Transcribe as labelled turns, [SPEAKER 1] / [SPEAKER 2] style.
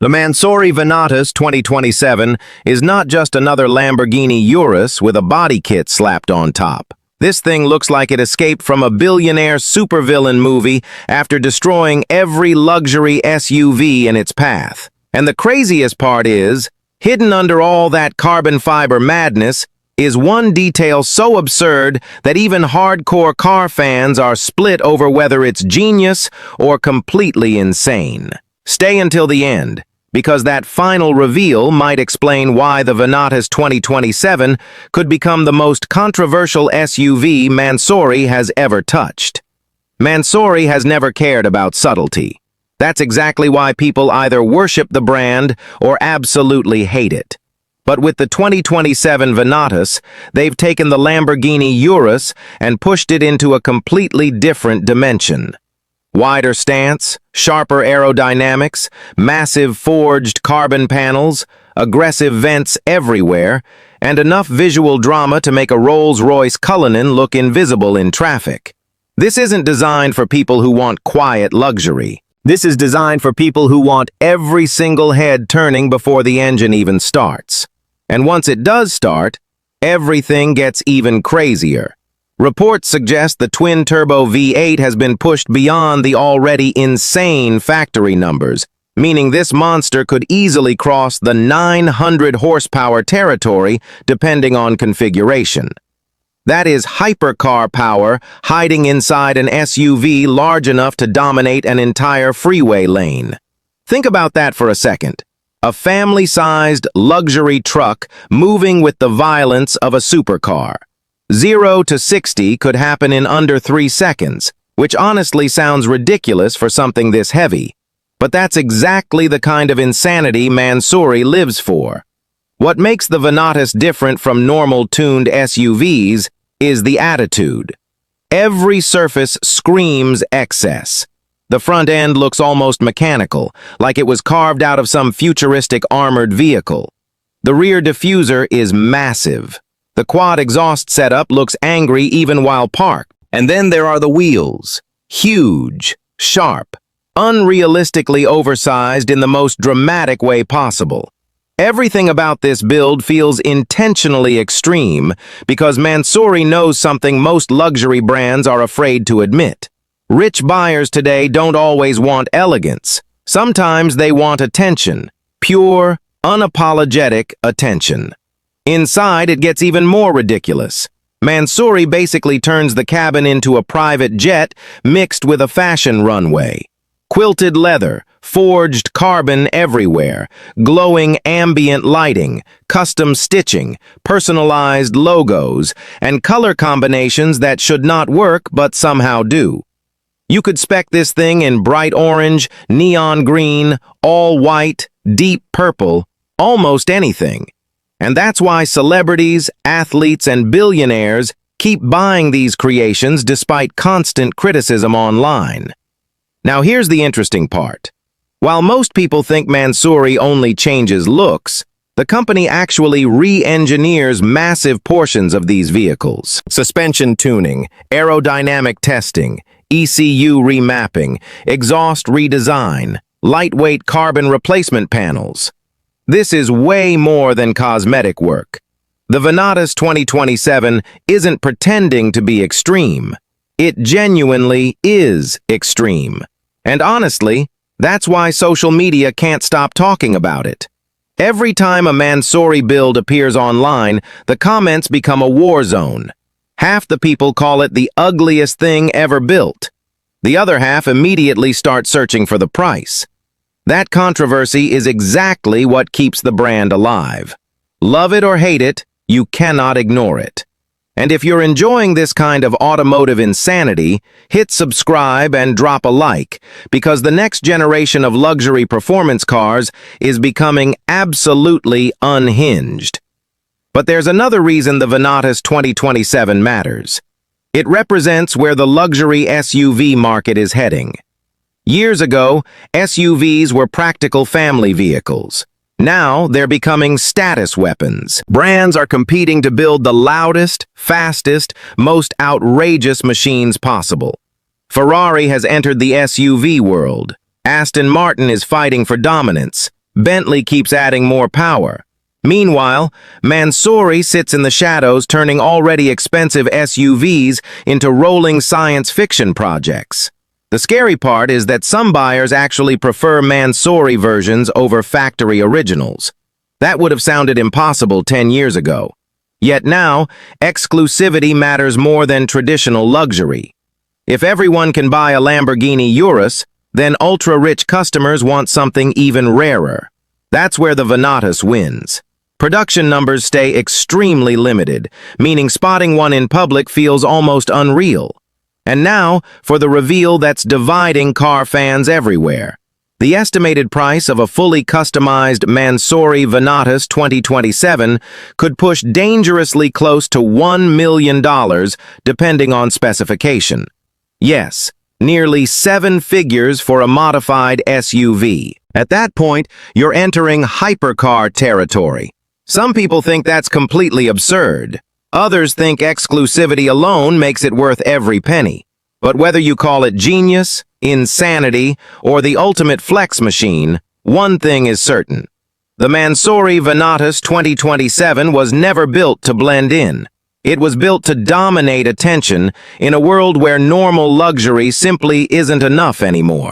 [SPEAKER 1] The Mansory Venatus 2027 is not just another Lamborghini Urus with a body kit slapped on top. This thing looks like it escaped from a billionaire supervillain movie after destroying every luxury SUV in its path. And the craziest part is, hidden under all that carbon fiber madness is one detail so absurd that even hardcore car fans are split over whether it's genius or completely insane. Stay until the end, because that final reveal might explain why the Venatus 2027 could become the most controversial SUV Mansory has ever touched. Mansory has never cared about subtlety. That's exactly why people either worship the brand or absolutely hate it. But with the 2027 Venatus, they've taken the Lamborghini Urus and pushed it into a completely different dimension. Wider stance, sharper aerodynamics, massive forged carbon panels, aggressive vents everywhere, and enough visual drama to make a Rolls-Royce Cullinan look invisible in traffic. This isn't designed for people who want quiet luxury. This is designed for people who want every single head turning before the engine even starts. And once it does start, everything gets even crazier. Reports suggest the twin-turbo V8 has been pushed beyond the already insane factory numbers, meaning this monster could easily cross the 900 horsepower territory depending on configuration. That is hypercar power hiding inside an SUV large enough to dominate an entire freeway lane. Think about that for a second. A family-sized luxury truck moving with the violence of a supercar. 0 to 60 could happen in under 3 seconds, which honestly sounds ridiculous for something this heavy. But that's exactly the kind of insanity Mansory lives for. What makes the Venatus different from normal tuned SUVs is the attitude. Every surface screams excess. The front end looks almost mechanical, like it was carved out of some futuristic armored vehicle. The rear diffuser is massive. The quad exhaust setup looks angry even while parked. And then there are the wheels. Huge, sharp, unrealistically oversized in the most dramatic way possible. Everything about this build feels intentionally extreme because Mansory knows something most luxury brands are afraid to admit. Rich buyers today don't always want elegance. Sometimes they want attention. Pure, unapologetic attention. Inside, it gets even more ridiculous. Mansory basically turns the cabin into a private jet mixed with a fashion runway. Quilted leather, forged carbon everywhere, glowing ambient lighting, custom stitching, personalized logos, and color combinations that should not work but somehow do. You could spec this thing in bright orange, neon green, all white, deep purple, almost anything. And that's why celebrities, athletes, and billionaires keep buying these creations despite constant criticism online. Now here's the interesting part. While most people think Mansory only changes looks, the company actually re-engineers massive portions of these vehicles. Suspension tuning, aerodynamic testing, ECU remapping, exhaust redesign, lightweight carbon replacement panels. This is way more than cosmetic work. The Venatus 2027 isn't pretending to be extreme. It genuinely is extreme. And honestly, that's why social media can't stop talking about it. Every time a Mansory build appears online, the comments become a war zone. Half the people call it the ugliest thing ever built. The other half immediately start searching for the price. That controversy is exactly what keeps the brand alive. Love it or hate it, you cannot ignore it. And if you're enjoying this kind of automotive insanity, hit subscribe and drop a like, because the next generation of luxury performance cars is becoming absolutely unhinged. But there's another reason the Venatus 2027 matters. It represents where the luxury SUV market is heading. Years ago, SUVs were practical family vehicles. Now, they're becoming status weapons. Brands are competing to build the loudest, fastest, most outrageous machines possible. Ferrari has entered the SUV world. Aston Martin is fighting for dominance. Bentley keeps adding more power. Meanwhile, Mansory sits in the shadows, turning already expensive SUVs into rolling science fiction projects. The scary part is that some buyers actually prefer Mansory versions over factory originals. That would have sounded impossible 10 years ago. Yet now, exclusivity matters more than traditional luxury. If everyone can buy a Lamborghini Urus, then ultra-rich customers want something even rarer. That's where the Venatus wins. Production numbers stay extremely limited, meaning spotting one in public feels almost unreal. And now, for the reveal that's dividing car fans everywhere. The estimated price of a fully customized Mansory Venatus 2027 could push dangerously close to $1 million, depending on specification. Yes, nearly 7 figures for a modified SUV. At that point, you're entering hypercar territory. Some people think that's completely absurd. Others think exclusivity alone makes it worth every penny. But whether you call it genius, insanity, or the ultimate flex machine, one thing is certain. The Mansory Venatus 2027 was never built to blend in. It was built to dominate attention in a world where normal luxury simply isn't enough anymore.